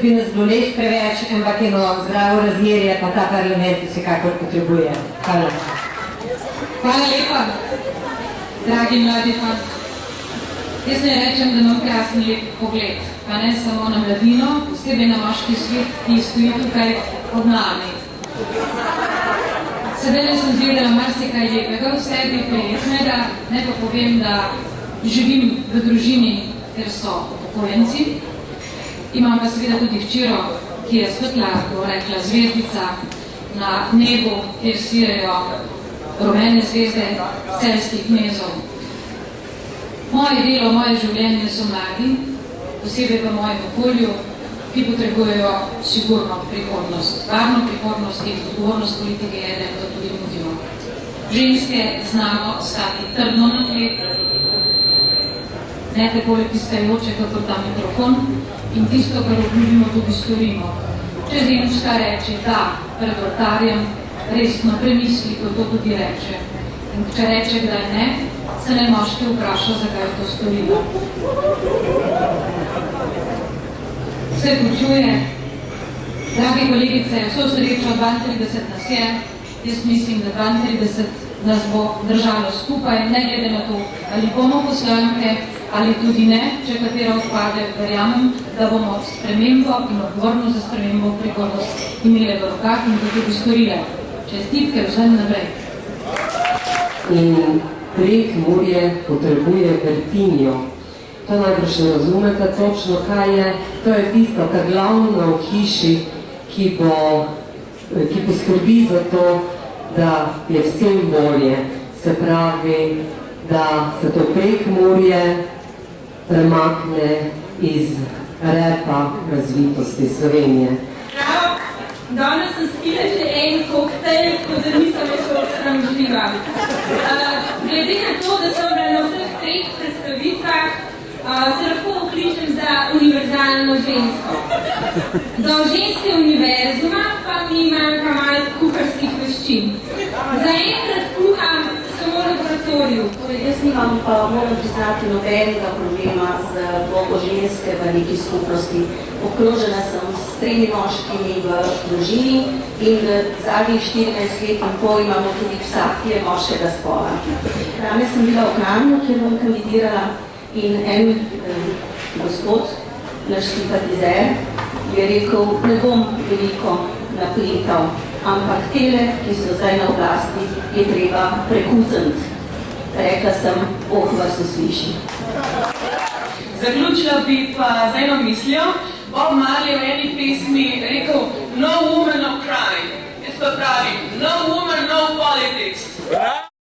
bi nas bilo res preveč, ampak eno zdravo razmerje pa ta parlament vsekakor potrebuje. Hvala. Hvala lepa, dragi mladi fant. Jaz ne rečem, da imam krasen lep pogled, pa ne samo na mladino, posebej na moški svet, ki stoji tukaj pod nami. Sedaj sem zvedela marsikaj lepega v sebi, prijetnega, ne pa povem, da živim v družini, ker so upokojenci. Imam pa seveda tudi hčero, ki je svetla, bo rekla, zvezdica na nebu, kjer svijajo rumene zvezde celjskih knezov. Moje delo, moje življenje so mladi, posebej v mojem okolju, ki potrebujejo sigurno prihodnost. Varno prihodnost in odgovornost politike je, da to tudi nudimo. Ženske znamo stati trdno na tleh, ne takole piskajoče, kakor ta mikrofon, in tisto, kar obljubimo, tudi storimo. Če ženska reče da pred oltarjem, resno premisli, ko to tudi reče. In če reče, da ne, se ne moški vpraša, zakaj je to storila. Vse končuje. Dragi kolegice, vso srečo, 32 nas je. Jaz mislim, da 32 nas bo držalo skupaj, ne glede na to, ali bomo poslanke, ali tudi ne, če katera odpade, verjamem, da bomo spremembo in odgovornost za spremembo v prihodnost imeli v rokah in to tudi storile. Čestitke vsem naprej. In Prekmurje potrebuje vrtinjo. To najbrž ne razumete točno, kaj je. To je tisto, kar glavno v hiši, ki poskrbi za to, da je vsem bolje. Se pravi, da se to Prekmurje premakne iz repa razvitosti Slovenije. Danes sem spila že en koktejl, tako da nisem več sramžljiva. Glede na to, da sem bila na vseh 3 predstavitvah, se lahko vključim za univerzalno žensko. Do ženske univerzuma pa mi manjka malo kuharskih veščin. Zaenkrat kuham samo v laboratoriju. Jaz nimam pa, moram priznati, nobenega problema z vlogo ženske v neki skupnosti. Okrožena sem s 3 moškimi v družini in zadnjih 14 let in pol imamo tudi vsak, ki je moškega spola. Danes sem bila v Kranju, kjer bom kandidirala in en gospod, naš simpatizer, je rekel, ne bom veliko napletal, ampak tele, ki so zdaj na oblasti, je treba prekucniti. Rekla sem, vas ne sliši. Zaključila bi pa z eno mislijo. Bob Marley